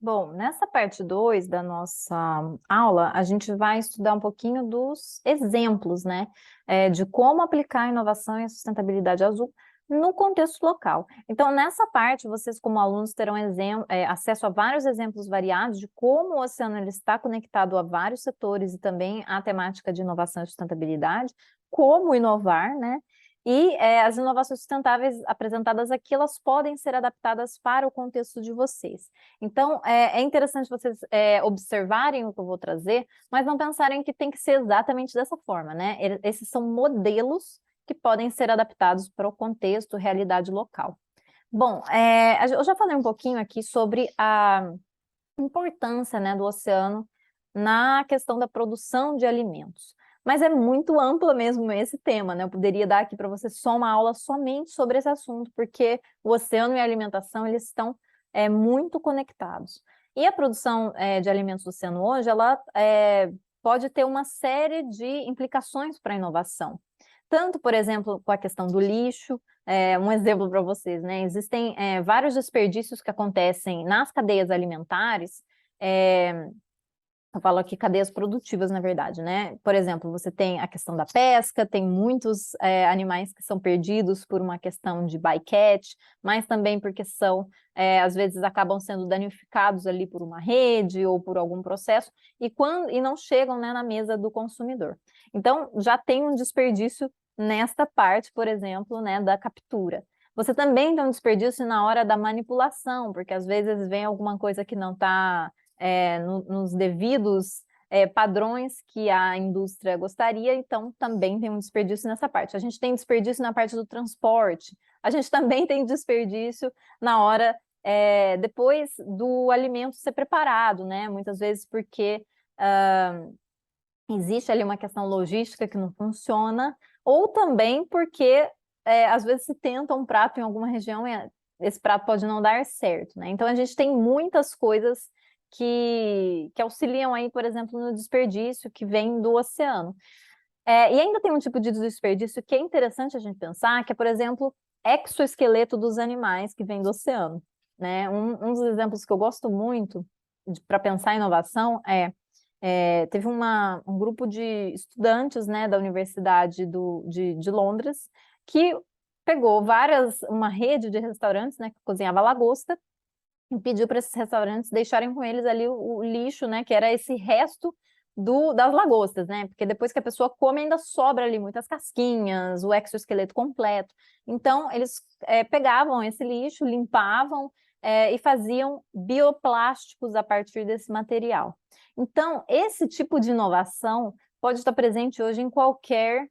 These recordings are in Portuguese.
Bom, nessa parte 2 da nossa aula, a gente vai estudar um pouquinho dos exemplos, né, de como aplicar a inovação e a sustentabilidade azul no contexto local. Então, nessa parte, vocês como alunos terão acesso a vários exemplos variados de como o oceano ele está conectado a vários setores e também à temática de inovação e sustentabilidade, como inovar, né, e as inovações sustentáveis apresentadas aqui, elas podem ser adaptadas para o contexto de vocês. Então, é interessante vocês observarem o que eu vou trazer, mas não pensarem que tem que ser exatamente dessa forma, né? Esses são modelos que podem ser adaptados para o contexto, realidade local. Bom, eu já falei um pouquinho aqui sobre a importância, né, do oceano na questão da produção de alimentos. Mas é muito amplo mesmo esse tema, né? Eu poderia dar aqui para você só uma aula somente sobre esse assunto, porque o oceano e a alimentação, eles estão muito conectados. E a produção de alimentos do oceano hoje, ela pode ter uma série de implicações para a inovação. Tanto, por exemplo, com a questão do lixo, um exemplo para vocês, né? Existem vários desperdícios que acontecem nas cadeias alimentares, eu falo aqui cadeias produtivas, na verdade, né? Por exemplo, você tem a questão da pesca, tem muitos animais que são perdidos por uma questão de bycatch, mas também porque às vezes acabam sendo danificados ali por uma rede ou por algum processo, e não chegam, né, na mesa do consumidor. Então, já tem um desperdício nesta parte, por exemplo, né, da captura. Você também tem um desperdício na hora da manipulação, porque às vezes vem alguma coisa que não está nos devidos padrões que a indústria gostaria, então também tem um desperdício nessa parte. A gente tem desperdício na parte do transporte, a gente também tem desperdício na hora, depois do alimento ser preparado, né? Muitas vezes porque existe ali uma questão logística que não funciona, ou também porque às vezes se tenta um prato em alguma região e esse prato pode não dar certo, né? Então a gente tem muitas coisas que auxiliam aí, por exemplo, no desperdício que vem do oceano. E ainda tem um tipo de desperdício que é interessante a gente pensar, que é, por exemplo, exoesqueleto dos animais que vem do oceano, né? Um dos exemplos que eu gosto muito para pensar em inovação teve um grupo de estudantes, né, da Universidade de Londres, que pegou uma rede de restaurantes, né, que cozinhava lagosta, e pediu para esses restaurantes deixarem com eles ali o lixo, né, que era esse resto das lagostas, né, porque depois que a pessoa come ainda sobra ali muitas casquinhas, o exoesqueleto completo. Então, eles pegavam esse lixo, limpavam e faziam bioplásticos a partir desse material. Então, esse tipo de inovação pode estar presente hoje em qualquer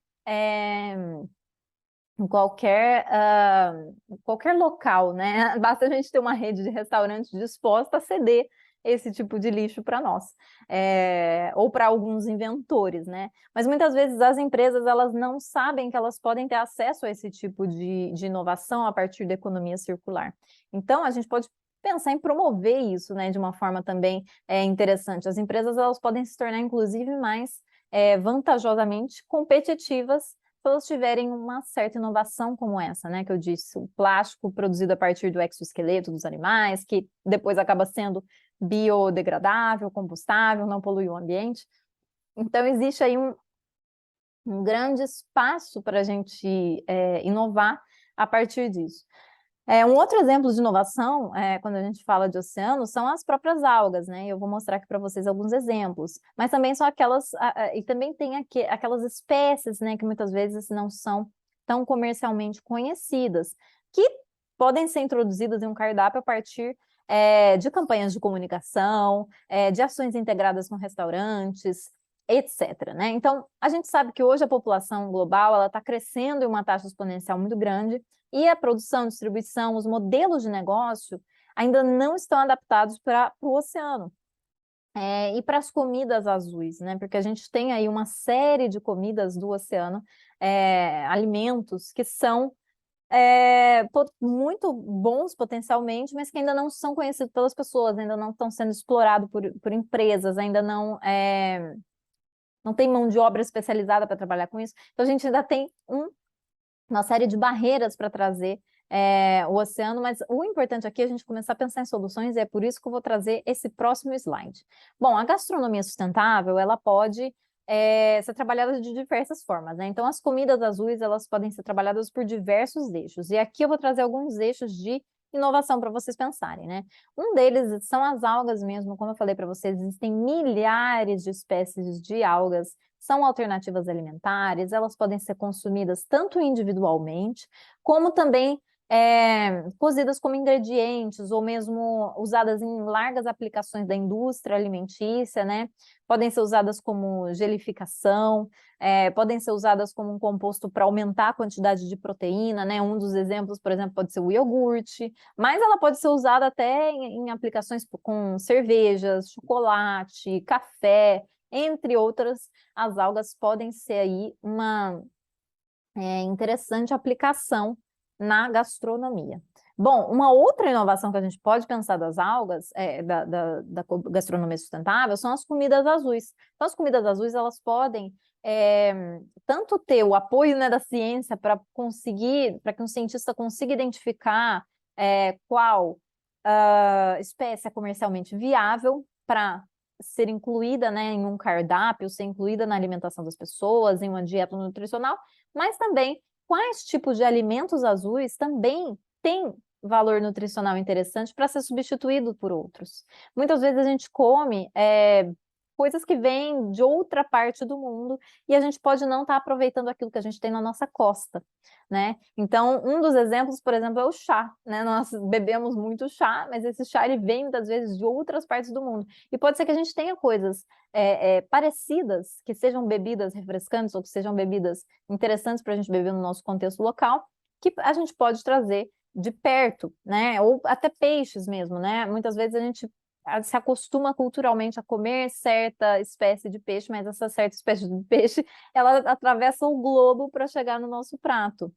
local, né? Basta a gente ter uma rede de restaurantes disposta a ceder esse tipo de lixo para nós, ou para alguns inventores, né? Mas muitas vezes as empresas elas não sabem que elas podem ter acesso a esse tipo de inovação a partir da economia circular. Então, a gente pode pensar em promover isso, né, de uma forma também interessante. As empresas elas podem se tornar, inclusive, mais vantajosamente competitivas se elas tiverem uma certa inovação como essa, né, que eu disse, o plástico produzido a partir do exoesqueleto dos animais, que depois acaba sendo biodegradável, compostável, não polui o ambiente. Então, existe aí um grande espaço para a gente inovar a partir disso. Um outro exemplo de inovação, quando a gente fala de oceano, são as próprias algas, né? Eu vou mostrar aqui para vocês alguns exemplos. Mas também são e também tem aquelas espécies, né, que muitas vezes não são tão comercialmente conhecidas, que podem ser introduzidas em um cardápio a partir de campanhas de comunicação, de ações integradas com restaurantes, etc., né? Então, a gente sabe que hoje a população global ela está crescendo em uma taxa exponencial muito grande, e a produção, distribuição, os modelos de negócio ainda não estão adaptados para o oceano. E para as comidas azuis, né? Porque a gente tem aí uma série de comidas do oceano, alimentos que são muito bons potencialmente, mas que ainda não são conhecidos pelas pessoas, ainda não estão sendo explorados por empresas, ainda não tem mão de obra especializada para trabalhar com isso. Então, a gente ainda tem uma série de barreiras para trazer o oceano, mas o importante aqui é a gente começar a pensar em soluções, e é por isso que eu vou trazer esse próximo slide. Bom, a gastronomia sustentável, ela pode ser trabalhada de diversas formas, né? Então, as comidas azuis, elas podem ser trabalhadas por diversos eixos, e aqui eu vou trazer alguns eixos de inovação para vocês pensarem, né? Um deles são as algas mesmo, como eu falei para vocês, existem milhares de espécies de algas, são alternativas alimentares, elas podem ser consumidas tanto individualmente, como também cozidas como ingredientes, ou mesmo usadas em largas aplicações da indústria alimentícia, né? Podem ser usadas como gelificação, podem ser usadas como um composto para aumentar a quantidade de proteína, né? Um dos exemplos, por exemplo, pode ser o iogurte, mas ela pode ser usada até em aplicações com cervejas, chocolate, café, entre outras. As algas podem ser aí uma interessante aplicação na gastronomia. Bom, uma outra inovação que a gente pode pensar das algas, da gastronomia sustentável, são as comidas azuis. Então, as comidas azuis, elas podem tanto ter o apoio, né, da ciência para que um cientista consiga identificar qual espécie é comercialmente viável para ser incluída, né, em um cardápio, ser incluída na alimentação das pessoas, em uma dieta nutricional, mas também quais tipos de alimentos azuis também têm valor nutricional interessante para ser substituído por outros. Muitas vezes a gente come coisas que vêm de outra parte do mundo e a gente pode não estar aproveitando aquilo que a gente tem na nossa costa, né? Então, um dos exemplos, por exemplo, é o chá, né? Nós bebemos muito chá, mas esse chá ele vem muitas vezes de outras partes do mundo. E pode ser que a gente tenha coisas parecidas, que sejam bebidas refrescantes ou que sejam bebidas interessantes para a gente beber no nosso contexto local, que a gente pode trazer de perto, né? Ou até peixes mesmo, né? Muitas vezes a gente se acostuma culturalmente a comer certa espécie de peixe, mas essa certa espécie de peixe, ela atravessa o globo para chegar no nosso prato.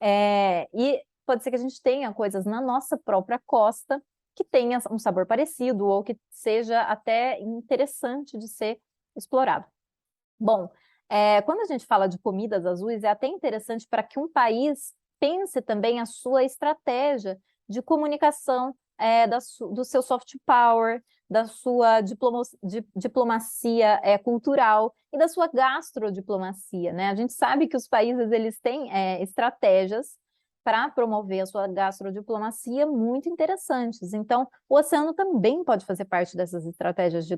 E pode ser que a gente tenha coisas na nossa própria costa que tenha um sabor parecido ou que seja até interessante de ser explorado. Bom, quando a gente fala de comidas azuis, é até interessante para que um país pense também a sua estratégia de comunicação do seu soft power, da sua diplomacia cultural e da sua gastrodiplomacia, né? A gente sabe que os países eles têm estratégias para promover a sua gastrodiplomacia muito interessantes. Então, o oceano também pode fazer parte dessas estratégias de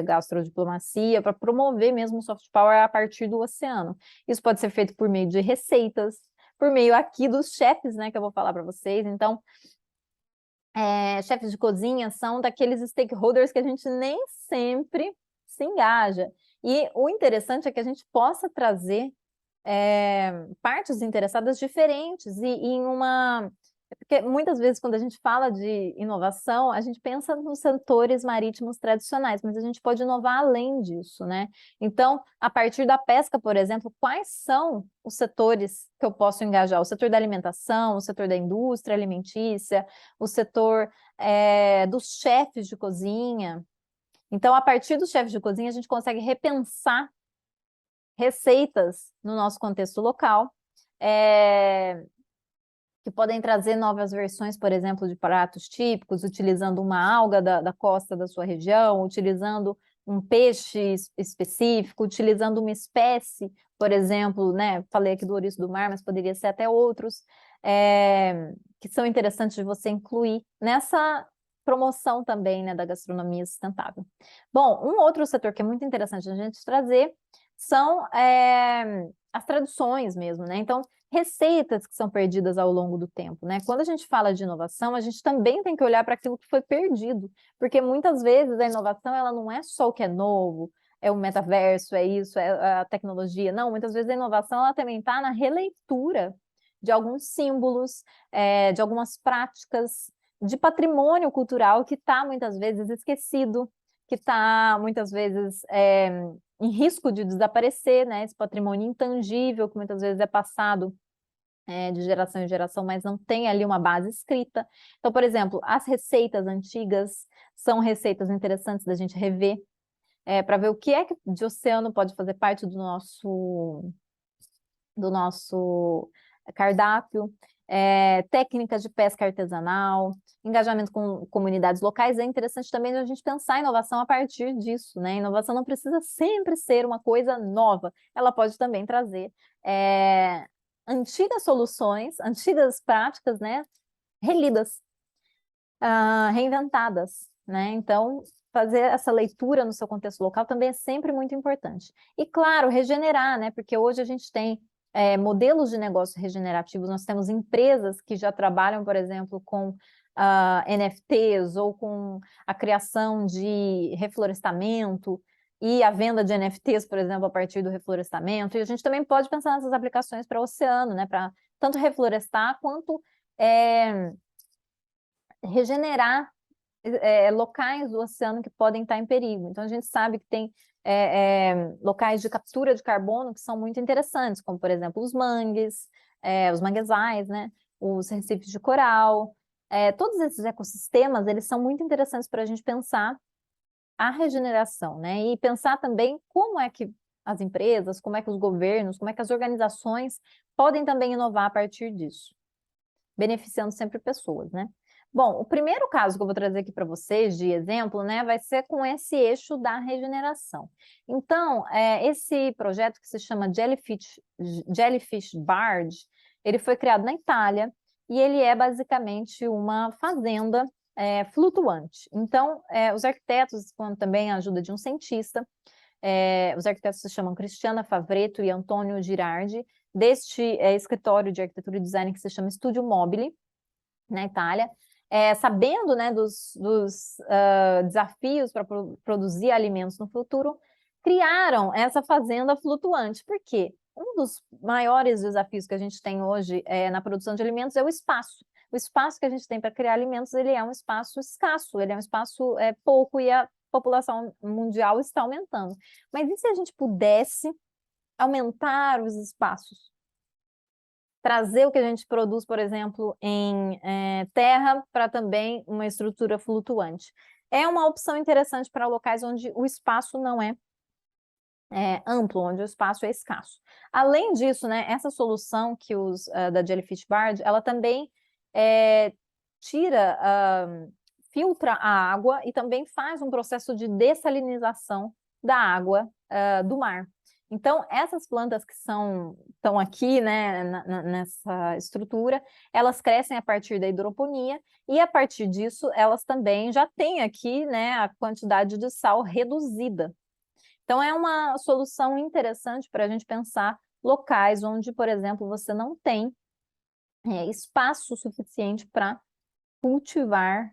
gastrodiplomacia para promover mesmo o soft power a partir do oceano. Isso pode ser feito por meio de receitas, por meio aqui dos chefes, né, que eu vou falar para vocês. Então, chefes de cozinha são daqueles stakeholders que a gente nem sempre se engaja. E o interessante é que a gente possa trazer partes interessadas diferentes e em uma... Porque muitas vezes quando a gente fala de inovação, a gente pensa nos setores marítimos tradicionais, mas a gente pode inovar além disso, né? Então, a partir da pesca, por exemplo, quais são os setores que eu posso engajar? O setor da alimentação, o setor da indústria alimentícia, o setor dos chefes de cozinha. Então, a partir dos chefes de cozinha, a gente consegue repensar receitas no nosso contexto local, que podem trazer novas versões, por exemplo, de pratos típicos, utilizando uma alga da costa da sua região, utilizando um peixe específico, utilizando uma espécie, por exemplo, né? Falei aqui do ouriço do mar, mas poderia ser até outros, que são interessantes de você incluir nessa promoção também, né, da gastronomia sustentável. Bom, um outro setor que é muito interessante a gente trazer são as traduções mesmo, né? Então, receitas que são perdidas ao longo do tempo, né? Quando a gente fala de inovação, a gente também tem que olhar para aquilo que foi perdido, porque muitas vezes a inovação ela não é só o que é novo, é o metaverso, é isso, é a tecnologia. Não, muitas vezes a inovação ela também está na releitura de alguns símbolos, de algumas práticas, de patrimônio cultural que está muitas vezes esquecido, que está muitas vezes em risco de desaparecer, né? Esse patrimônio intangível que muitas vezes é passado de geração em geração, mas não tem ali uma base escrita. Então, por exemplo, as receitas antigas são receitas interessantes da gente rever, para ver o que é que de oceano pode fazer parte do nosso cardápio. técnicas de pesca artesanal, engajamento com comunidades locais. É interessante também a gente pensar a inovação a partir disso, né? Inovação não precisa sempre ser uma coisa nova, ela pode também trazer antigas soluções, antigas práticas, né? Relidas, reinventadas, né? Então, fazer essa leitura no seu contexto local também é sempre muito importante. E, claro, regenerar, né? Porque hoje a gente tem modelos de negócio regenerativos, nós temos empresas que já trabalham, por exemplo, com NFTs ou com a criação de reflorestamento e a venda de NFTs, por exemplo, a partir do reflorestamento. E a gente também pode pensar nessas aplicações para o oceano, né? Para tanto reflorestar quanto regenerar locais do oceano que podem estar em perigo. Então, a gente sabe que tem locais de captura de carbono que são muito interessantes, como, por exemplo, os mangues, os manguezais, né? Os recifes de coral. Todos esses ecossistemas, eles são muito interessantes para a gente pensar a regeneração, né? E pensar também como é que as empresas, como é que os governos, como é que as organizações podem também inovar a partir disso, beneficiando sempre pessoas, né? Bom, o primeiro caso que eu vou trazer aqui para vocês, de exemplo, né, vai ser com esse eixo da regeneração. Então, esse projeto que se chama Jellyfish Barge, ele foi criado na Itália e ele é basicamente uma fazenda flutuante. Então, os arquitetos, com também a ajuda de um cientista, os arquitetos se chamam Cristiana Favretto e Antonio Girardi, deste escritório de arquitetura e design que se chama Studio Mobile, na Itália, sabendo, né, dos desafios para produzir alimentos no futuro, criaram essa fazenda flutuante. Por quê? Um dos maiores desafios que a gente tem hoje na produção de alimentos é o espaço. O espaço que a gente tem para criar alimentos, ele é um espaço escasso, ele é um espaço pouco e a população mundial está aumentando. Mas e se a gente pudesse aumentar os espaços? Trazer o que a gente produz, por exemplo, em terra para também uma estrutura flutuante. É uma opção interessante para locais onde o espaço não é amplo, onde o espaço é escasso. Além disso, né, essa solução que da Jellyfish Barge, ela também filtra a água e também faz um processo de dessalinização da água do mar. Então, essas plantas que estão aqui, né, nessa estrutura, elas crescem a partir da hidroponia e, a partir disso, elas também já têm aqui, né, a quantidade de sal reduzida. Então, é uma solução interessante para a gente pensar locais onde, por exemplo, você não tem espaço suficiente para cultivar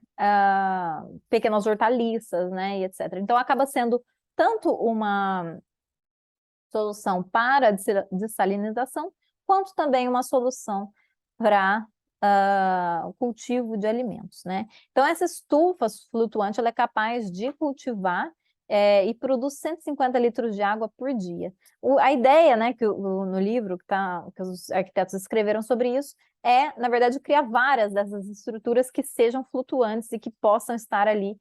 pequenas hortaliças, né, e etc. Então, acaba sendo tanto uma solução para dessalinização, quanto também uma solução para o cultivo de alimentos, né? Então, essa estufa flutuante, ela é capaz de cultivar e produz 150 litros de água por dia. A ideia, né, no livro que os arquitetos escreveram sobre isso, na verdade, criar várias dessas estruturas que sejam flutuantes e que possam estar ali,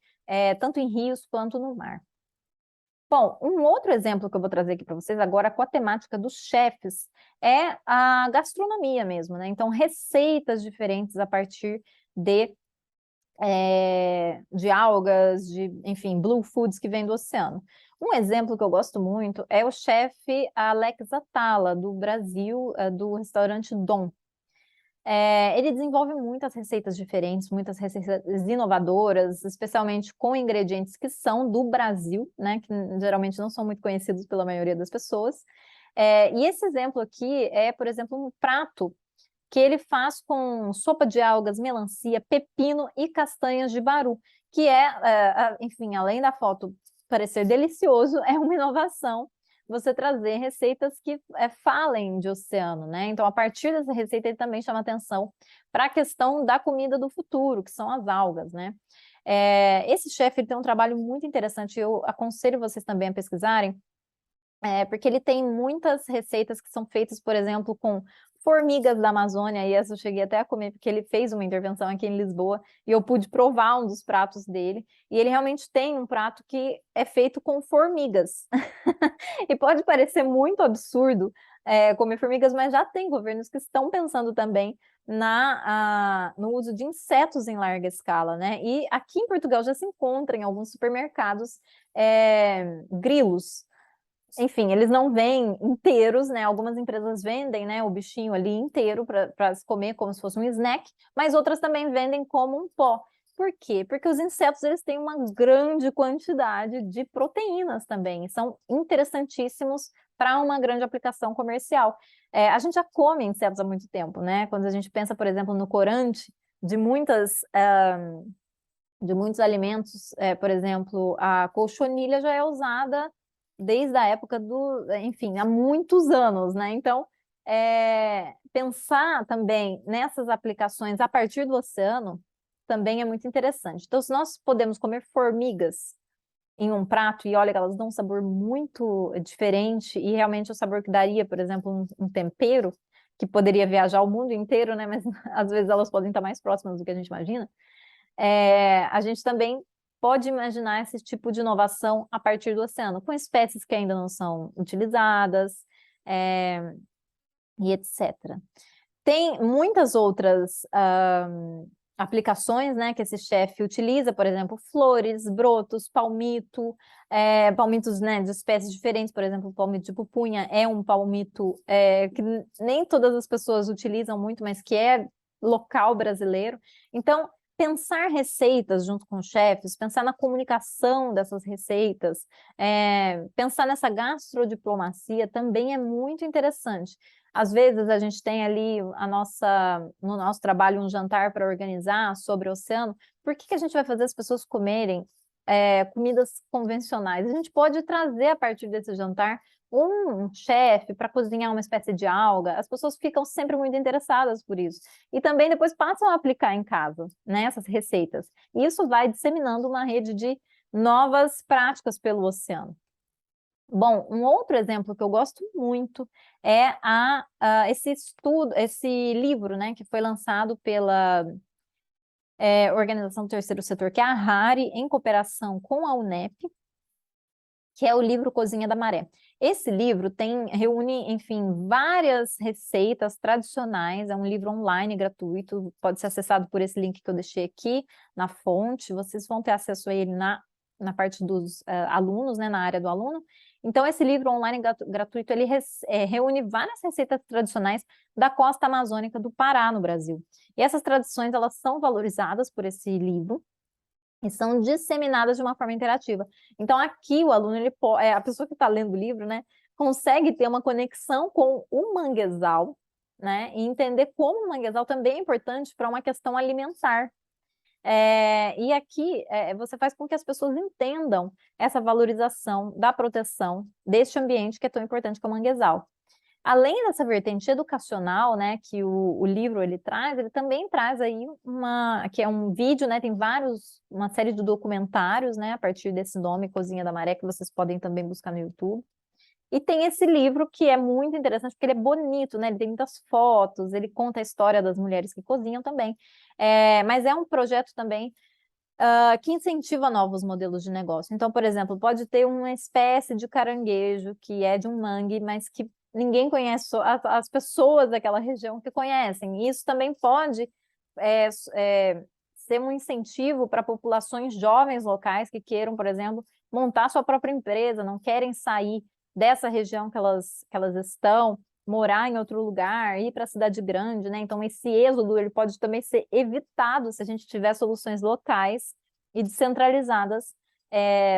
tanto em rios quanto no mar. Bom, um outro exemplo que eu vou trazer aqui para vocês agora com a temática dos chefes é a gastronomia mesmo, né? Então, receitas diferentes a partir de algas, enfim, blue foods que vêm do oceano. Um exemplo que eu gosto muito é o chefe Alex Atala, do Brasil, do restaurante Dom. Ele desenvolve muitas receitas diferentes, muitas receitas inovadoras, especialmente com ingredientes que são do Brasil, né, que geralmente não são muito conhecidos pela maioria das pessoas. E esse exemplo aqui é, por exemplo, um prato que ele faz com sopa de algas, melancia, pepino e castanhas de baru, que enfim, além da foto parecer delicioso, é uma inovação você trazer receitas que falem de oceano, né? Então, a partir dessa receita, ele também chama atenção para a questão da comida do futuro, que são as algas, né? Esse chefe ele tem um trabalho muito interessante, eu aconselho vocês também a pesquisarem, porque ele tem muitas receitas que são feitas, por exemplo, com formigas da Amazônia, e essa eu cheguei até a comer, porque ele fez uma intervenção aqui em Lisboa, e eu pude provar um dos pratos dele, e ele realmente tem um prato que é feito com formigas. E pode parecer muito absurdo comer formigas, mas já tem governos que estão pensando também no uso de insetos em larga escala, né? E aqui em Portugal já se encontra em alguns supermercados grilos. Enfim, eles não vêm inteiros, né? Algumas empresas vendem, né, o bichinho ali inteiro para se comer como se fosse um snack, mas outras também vendem como um pó. Por quê? Porque os insetos eles têm uma grande quantidade de proteínas também, e são interessantíssimos para uma grande aplicação comercial. A gente já come insetos há muito tempo, né? Quando a gente pensa, por exemplo, no corante de de muitos alimentos, por exemplo, a colchonilha já é usada desde a época enfim, há muitos anos, né? Então, pensar também nessas aplicações a partir do oceano também é muito interessante. Então, se nós podemos comer formigas em um prato e olha que elas dão um sabor muito diferente e realmente o sabor que daria, por exemplo, um tempero que poderia viajar o mundo inteiro, né? Mas às vezes elas podem estar mais próximas do que a gente imagina. A gente também pode imaginar esse tipo de inovação a partir do oceano, com espécies que ainda não são utilizadas, e etc. Tem muitas outras aplicações, né, que esse chefe utiliza, por exemplo, flores, brotos, palmito, palmitos, né, de espécies diferentes, por exemplo, o palmito de pupunha é um palmito que nem todas as pessoas utilizam muito, mas que é local brasileiro. Então, pensar receitas junto com chefes, pensar na comunicação dessas receitas, pensar nessa gastrodiplomacia também é muito interessante. Às vezes a gente tem ali no nosso trabalho um jantar para organizar sobre o oceano. Por que a gente vai fazer as pessoas comerem comidas convencionais? A gente pode trazer a partir desse jantar um chefe para cozinhar uma espécie de alga. As pessoas ficam sempre muito interessadas por isso. E também depois passam a aplicar em casa, né, essas receitas. E isso vai disseminando uma rede de novas práticas pelo oceano. Bom, um outro exemplo que eu gosto muito é esse livro, né, que foi lançado pela Organização do Terceiro Setor, que é a RARI, em cooperação com a UNEP, que é o livro Cozinha da Maré. Esse livro reúne, enfim, várias receitas tradicionais, é um livro online gratuito, pode ser acessado por esse link que eu deixei aqui na fonte, vocês vão ter acesso a ele na parte dos alunos, né, na área do aluno. Então, esse livro online gratuito, ele reúne várias receitas tradicionais da costa amazônica do Pará, no Brasil. E essas tradições, elas são valorizadas por esse livro, e são disseminadas de uma forma interativa. Então, aqui o aluno, a pessoa que está lendo o livro, né, consegue ter uma conexão com o manguezal, né, e entender como o manguezal também é importante para uma questão alimentar. E aqui você faz com que as pessoas entendam essa valorização da proteção deste ambiente que é tão importante como o manguezal. Além dessa vertente educacional, né, que o livro ele também traz aí que é um vídeo, né, tem uma série de documentários, né, a partir desse nome, Cozinha da Maré, que vocês podem também buscar no YouTube. E tem esse livro que é muito interessante, porque ele é bonito, né, ele tem muitas fotos, ele conta a história das mulheres que cozinham também. Mas é um projeto também que incentiva novos modelos de negócio. Então, por exemplo, pode ter uma espécie de caranguejo que é de um mangue, mas que ninguém conhece, só as pessoas daquela região que conhecem. E isso também pode ser um incentivo para populações jovens locais que queiram, por exemplo, montar sua própria empresa, não querem sair dessa região que elas estão, morar em outro lugar, ir para a cidade grande, né? Então, esse êxodo ele pode também ser evitado se a gente tiver soluções locais e descentralizadas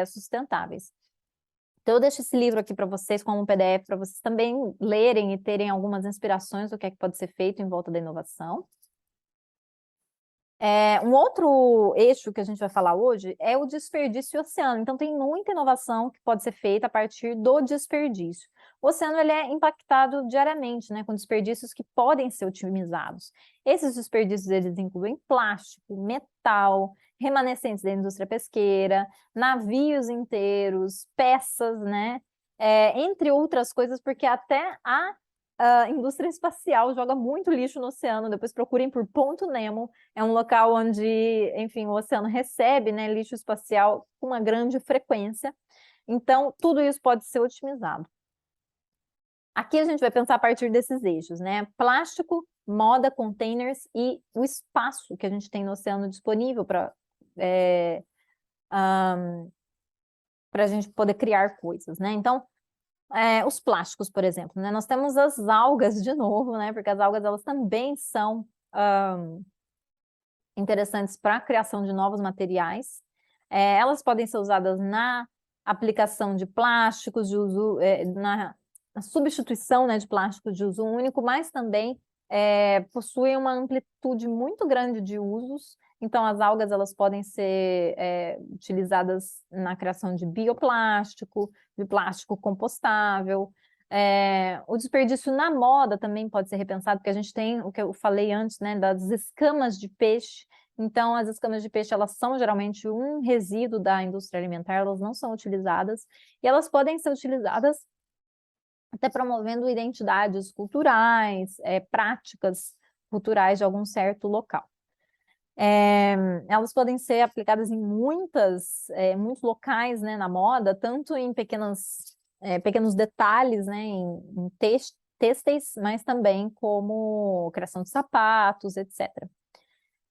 sustentáveis. Então, eu deixo esse livro aqui para vocês como um PDF, para vocês também lerem e terem algumas inspirações do que é que pode ser feito em volta da inovação. Um outro eixo que a gente vai falar hoje é o desperdício oceano. Então, tem muita inovação que pode ser feita a partir do desperdício. O oceano ele é impactado diariamente, né, com desperdícios que podem ser otimizados. Esses desperdícios eles incluem plástico, metal, remanescentes da indústria pesqueira, navios inteiros, peças, né, entre outras coisas, porque até a indústria espacial joga muito lixo no oceano. Depois procurem por Ponto Nemo, é um local onde, enfim, o oceano recebe, né, lixo espacial com uma grande frequência. Então, tudo isso pode ser otimizado. Aqui a gente vai pensar a partir desses eixos, né? Plástico moda, containers e o espaço que a gente tem no oceano disponível para a gente poder criar coisas, né? Então, os plásticos, por exemplo, né? Nós temos as algas de novo, né? Porque as algas, elas também são interessantes para a criação de novos materiais. Elas podem ser usadas na aplicação de plásticos de uso, na substituição, né, de plásticos de uso único, mas também possuem uma amplitude muito grande de usos. Então, as algas, elas podem ser utilizadas na criação de bioplástico, de plástico compostável. O desperdício na moda também pode ser repensado, porque a gente tem o que eu falei antes, né, das escamas de peixe. Então, as escamas de peixe, elas são geralmente um resíduo da indústria alimentar, elas não são utilizadas, e elas podem ser utilizadas até promovendo identidades culturais, práticas culturais de algum certo local. Elas podem ser aplicadas em muitos locais, né, na moda, tanto em pequenos detalhes, né, em têxteis, mas também como criação de sapatos, etc.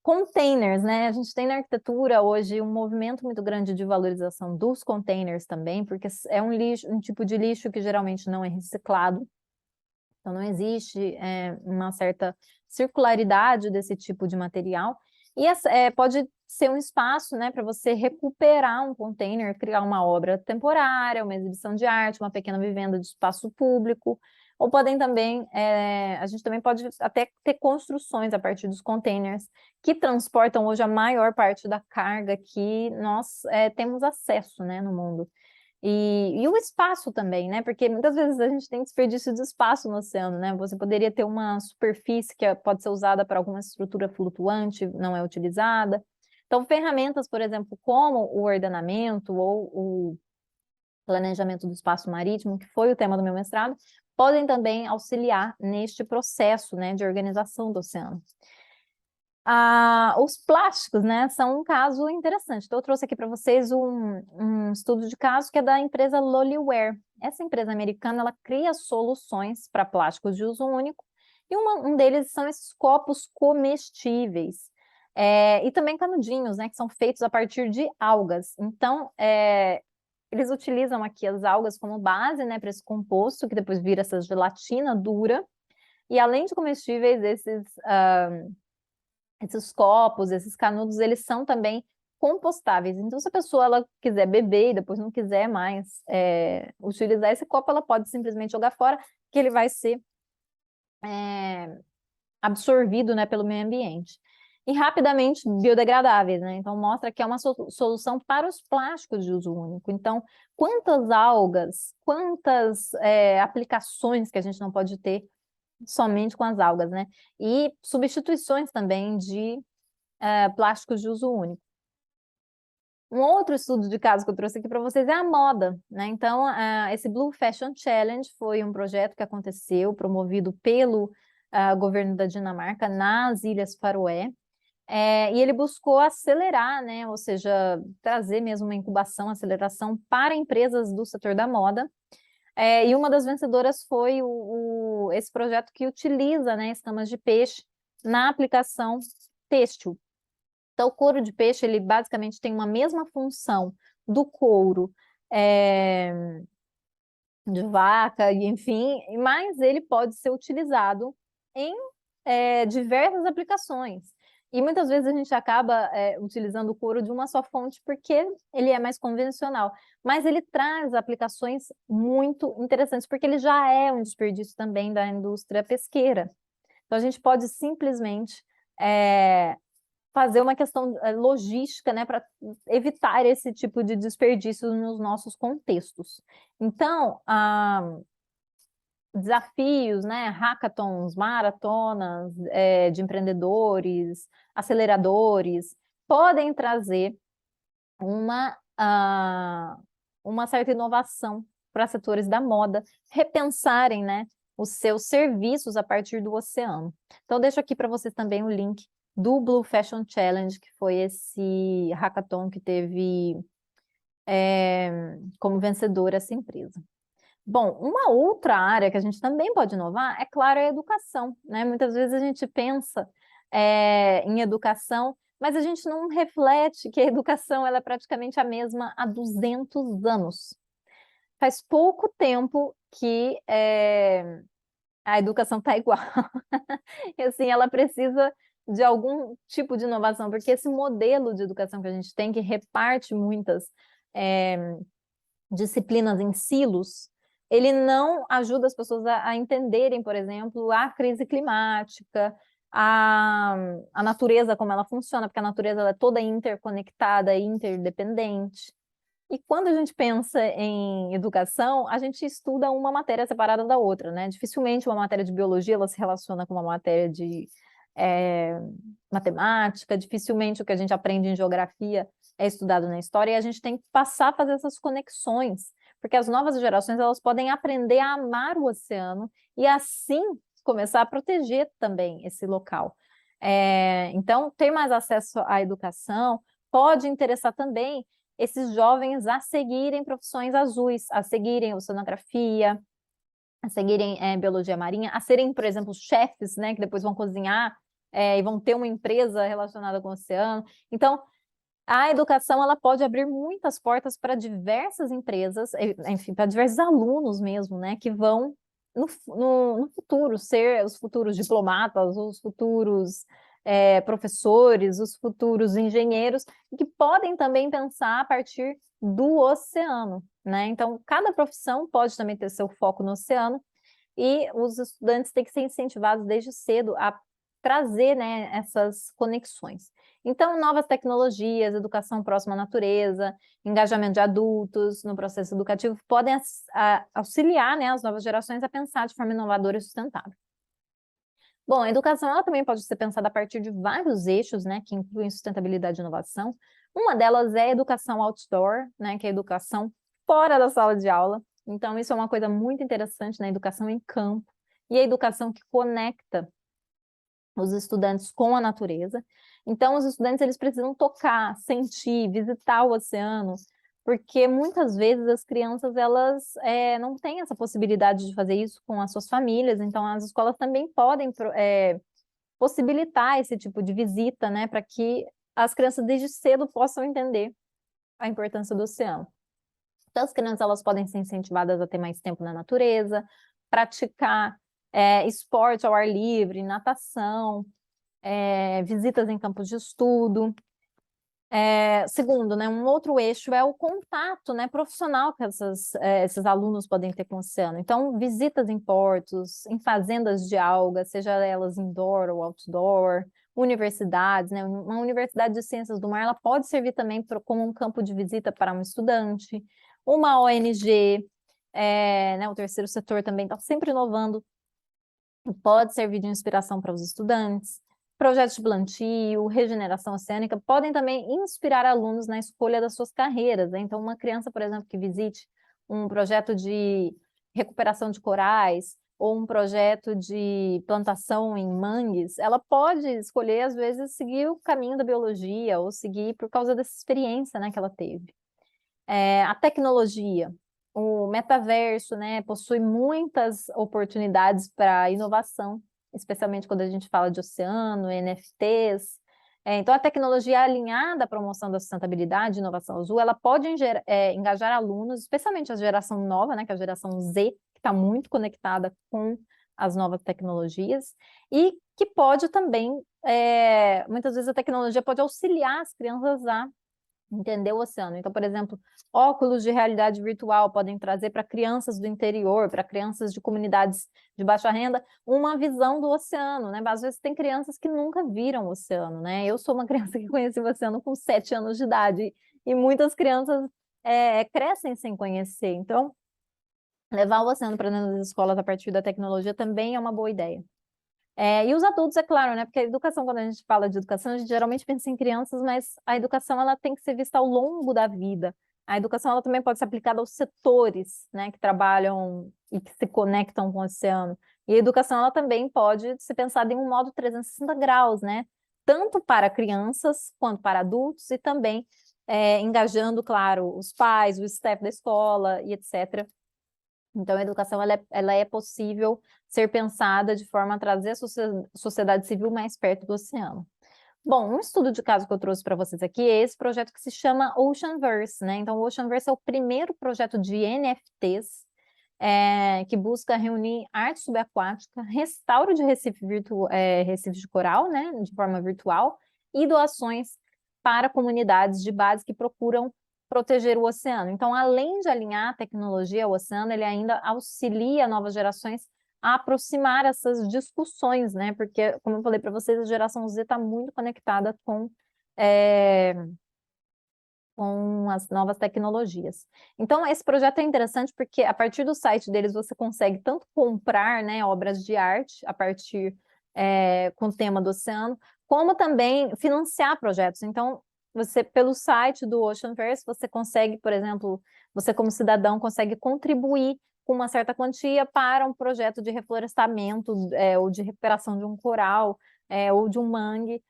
Containers, né? A gente tem na arquitetura hoje um movimento muito grande de valorização dos containers também, porque é um tipo de lixo que geralmente não é reciclado. Então, não existe uma certa circularidade desse tipo de material. E pode ser um espaço, né, para você recuperar um container, criar uma obra temporária, uma exibição de arte, uma pequena vivenda de espaço público. Ou podem também, a gente também pode até ter construções a partir dos containers que transportam hoje a maior parte da carga que nós temos acesso, né, no mundo. E o espaço também, né? Porque muitas vezes a gente tem desperdício de espaço no oceano, né? Você poderia ter uma superfície que pode ser usada para alguma estrutura flutuante, não é utilizada. Então, ferramentas, por exemplo, como o ordenamento ou o planejamento do espaço marítimo, que foi o tema do meu mestrado, podem também auxiliar neste processo, né, de organização do oceano. Os plásticos, né, são um caso interessante. Então, eu trouxe aqui para vocês um estudo de caso que é da empresa Loliware. Essa empresa americana, ela cria soluções para plásticos de uso único, e um deles são esses copos comestíveis. E também canudinhos, né, que são feitos a partir de algas. Então, eles utilizam aqui as algas como base, né, para esse composto, que depois vira essa gelatina dura. E além de comestíveis, esses copos, esses canudos, eles são também compostáveis. Então, se a pessoa ela quiser beber e depois não quiser mais utilizar esse copo, ela pode simplesmente jogar fora, que ele vai ser absorvido, né, pelo meio ambiente. E rapidamente biodegradáveis, né? Então, mostra que é uma solução para os plásticos de uso único. Então, quantas algas, quantas aplicações que a gente não pode ter somente com as algas, né? E substituições também de plásticos de uso único. Um outro estudo de caso que eu trouxe aqui para vocês é a moda, né? Então, esse Blue Fashion Challenge foi um projeto que aconteceu, promovido pelo governo da Dinamarca nas Ilhas Faroé, e ele buscou acelerar, né? Ou seja, trazer mesmo uma incubação, aceleração para empresas do setor da moda. E uma das vencedoras foi esse projeto que utiliza, né, escamas de peixe na aplicação têxtil. Então, o couro de peixe, ele basicamente tem uma mesma função do couro de vaca, e enfim, mas ele pode ser utilizado em diversas aplicações. E muitas vezes a gente acaba utilizando o couro de uma só fonte porque ele é mais convencional. Mas ele traz aplicações muito interessantes, porque ele já é um desperdício também da indústria pesqueira. Então, a gente pode simplesmente fazer uma questão logística, né, para evitar esse tipo de desperdício nos nossos contextos. Então, desafios, né, hackathons, maratonas de empreendedores, aceleradores, podem trazer uma certa inovação para setores da moda, repensarem, né, os seus serviços a partir do oceano. Então, deixo aqui para vocês também o link do Blue Fashion Challenge, que foi esse hackathon que teve como vencedora essa empresa. Bom, uma outra área que a gente também pode inovar, é claro, é a educação, né? Muitas vezes a gente pensa em educação, mas a gente não reflete que a educação ela é praticamente a mesma há 200 anos. Faz pouco tempo que a educação está igual. E assim, ela precisa de algum tipo de inovação, porque esse modelo de educação que a gente tem, que reparte muitas eh, disciplinas em silos, ele não ajuda as pessoas a entenderem, por exemplo, a crise climática, a, a natureza, como ela funciona, porque a natureza ela é toda interconectada e interdependente. E quando a gente pensa em educação, a gente estuda uma matéria separada da outra, né? Dificilmente uma matéria de biologia ela se relaciona com uma matéria de eh, matemática, dificilmente o que a gente aprende em geografia é estudado na história, e a gente tem que passar a fazer essas conexões, porque as novas gerações elas podem aprender a amar o oceano e assim começar a proteger também esse local. Então, ter mais acesso à educação pode interessar também esses jovens a seguirem profissões azuis, a seguirem oceanografia, a seguirem biologia marinha, a serem, por exemplo, chefes, né, que depois vão cozinhar e vão ter uma empresa relacionada com o oceano. Então, a educação ela pode abrir muitas portas para diversas empresas, enfim, para diversos alunos mesmo, né, que vão no futuro ser os futuros diplomatas, os futuros professores, os futuros engenheiros, que podem também pensar a partir do oceano, né? Então, cada profissão pode também ter seu foco no oceano, e os estudantes têm que ser incentivados desde cedo a trazer, né, essas conexões. Então, novas tecnologias, educação próxima à natureza, engajamento de adultos no processo educativo podem auxiliar, né, as novas gerações a pensar de forma inovadora e sustentável. Bom, a educação ela também pode ser pensada a partir de vários eixos, né, que incluem sustentabilidade e inovação. Uma delas é a educação outdoor, né, que é a educação fora da sala de aula. Então, isso é uma coisa muito interessante na educação em campo e a educação que conecta os estudantes com a natureza. Então, os estudantes eles precisam tocar, sentir, visitar o oceano, porque muitas vezes as crianças elas não têm essa possibilidade de fazer isso com as suas famílias. Então, as escolas também podem possibilitar esse tipo de visita, né, para que as crianças desde cedo possam entender a importância do oceano. Então, as crianças elas podem ser incentivadas a ter mais tempo na natureza, praticar esporte ao ar livre, natação, visitas em campos de estudo. Segundo, né, um outro eixo é o contato, né, profissional que esses alunos podem ter com o oceano. Então, visitas em portos, em fazendas de algas, seja elas indoor ou outdoor, universidades, né, uma universidade de ciências do mar, ela pode servir também como um campo de visita para um estudante, uma ONG, né, o terceiro setor também está sempre inovando, pode servir de inspiração para os estudantes. Projetos de plantio, regeneração oceânica podem também inspirar alunos na escolha das suas carreiras, né? Então, uma criança, por exemplo, que visite um projeto de recuperação de corais ou um projeto de plantação em mangues, ela pode escolher, às vezes, seguir o caminho da biologia ou seguir por causa dessa experiência, né, que ela teve. A tecnologia, o metaverso, né, possui muitas oportunidades para inovação, especialmente quando a gente fala de oceano, NFTs. Então, a tecnologia alinhada à promoção da sustentabilidade e inovação azul, ela pode engajar alunos, especialmente a geração nova, né, que é a geração Z, que está muito conectada com as novas tecnologias, e que pode também, muitas vezes a tecnologia pode auxiliar as crianças a entender o oceano. Então, por exemplo, óculos de realidade virtual podem trazer para crianças do interior, para crianças de comunidades de baixa renda, uma visão do oceano, né? Às vezes tem crianças que nunca viram o oceano, né? Eu sou uma criança que conheci o oceano com 7 anos de idade, e muitas crianças crescem sem conhecer. Então, levar o oceano para dentro das escolas a partir da tecnologia também é uma boa ideia. E os adultos, é claro, né? Porque a educação, quando a gente fala de educação, a gente geralmente pensa em crianças, mas a educação ela tem que ser vista ao longo da vida. A educação ela também pode ser aplicada aos setores, né, que trabalham e que se conectam com o oceano. E a educação ela também pode ser pensada em um modo 360 graus, né? Tanto para crianças quanto para adultos e também engajando, claro, os pais, o staff da escola e etc. Então, a educação ela é possível ser pensada de forma a trazer a sociedade civil mais perto do oceano. Bom, um estudo de caso que eu trouxe para vocês aqui é esse projeto que se chama Oceanverse, né? Então, o Oceanverse é o primeiro projeto de NFTs que busca reunir arte subaquática, restauro de recifes de coral, né, de forma virtual, e doações para comunidades de base que procuram proteger o oceano. Então, além de alinhar a tecnologia ao oceano, ele ainda auxilia novas gerações a aproximar essas discussões, né? Porque, como eu falei para vocês, a geração Z está muito conectada com as novas tecnologias. Então, esse projeto é interessante porque, a partir do site deles, você consegue tanto comprar, né, obras de arte, a partir com o tema do oceano, como também financiar projetos. Então, você, pelo site do Oceanverse, você consegue, por exemplo, você como cidadão consegue contribuir com uma certa quantia para um projeto de reflorestamento, ou de recuperação de um coral, ou de um mangue,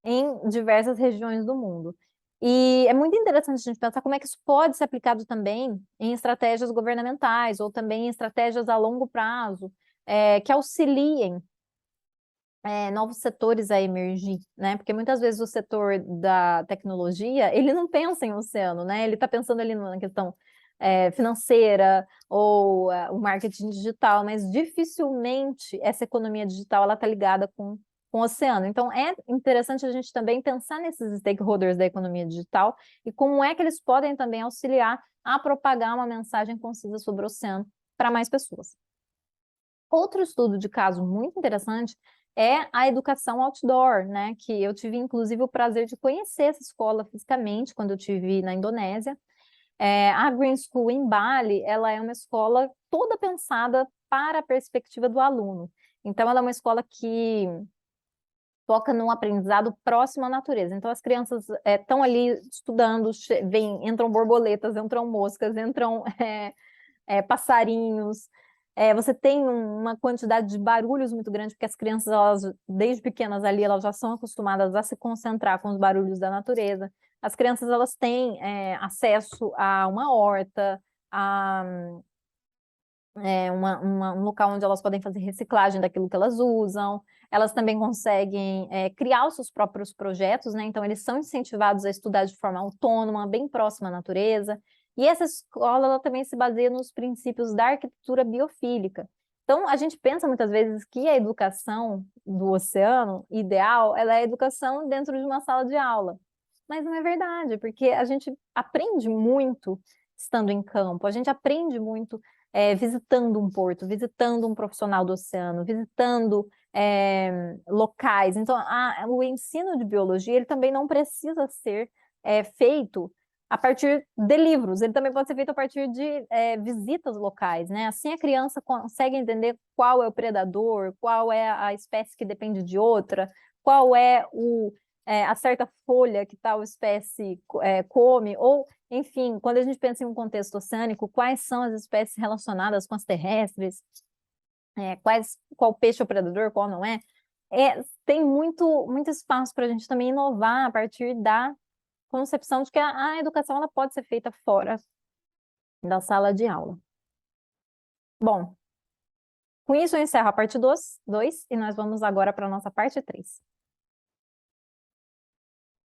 em diversas regiões do mundo. E é muito interessante a gente pensar como é que isso pode ser aplicado também em estratégias governamentais ou também em estratégias a longo prazo, que auxiliem novos setores a emergir, né? Porque muitas vezes o setor da tecnologia, ele não pensa em oceano, né? Ele está pensando ali na questão financeira ou o marketing digital, mas dificilmente essa economia digital ela está ligada com o oceano. Então, é interessante a gente também pensar nesses stakeholders da economia digital e como é que eles podem também auxiliar a propagar uma mensagem concisa sobre o oceano para mais pessoas. Outro estudo de caso muito interessante é a educação outdoor, né? Que eu tive, inclusive, o prazer de conhecer essa escola fisicamente quando eu estive na Indonésia. A Green School em Bali, ela é uma escola toda pensada para a perspectiva do aluno. Então, ela é uma escola que foca num aprendizado próximo à natureza. Então, as crianças estão ali estudando, entram borboletas, entram moscas, entram passarinhos. Você tem uma quantidade de barulhos muito grande, porque as crianças, elas, desde pequenas ali, elas já são acostumadas a se concentrar com os barulhos da natureza. As crianças, elas têm acesso a uma horta, a um local onde elas podem fazer reciclagem daquilo que elas usam. Elas também conseguem criar os seus próprios projetos, né? Então, eles são incentivados a estudar de forma autônoma, bem próxima à natureza. E essa escola ela também se baseia nos princípios da arquitetura biofílica. Então, a gente pensa muitas vezes que a educação do oceano ideal, ela é a educação dentro de uma sala de aula. Mas não é verdade, porque a gente aprende muito estando em campo, a gente aprende muito visitando um porto, visitando um profissional do oceano, visitando locais. Então, o ensino de biologia ele também não precisa ser feito a partir de livros, ele também pode ser feito a partir de visitas locais, né? Assim a criança consegue entender qual é o predador, qual é a espécie que depende de outra, qual é a certa folha que tal espécie come, ou, enfim, quando a gente pensa em um contexto oceânico, quais são as espécies relacionadas com as terrestres, qual peixe é o predador, qual não é. Tem muito espaço para a gente também inovar a partir da concepção de que a educação ela pode ser feita fora da sala de aula. Bom, com isso eu encerro a parte 2 e nós vamos agora para a nossa parte 3.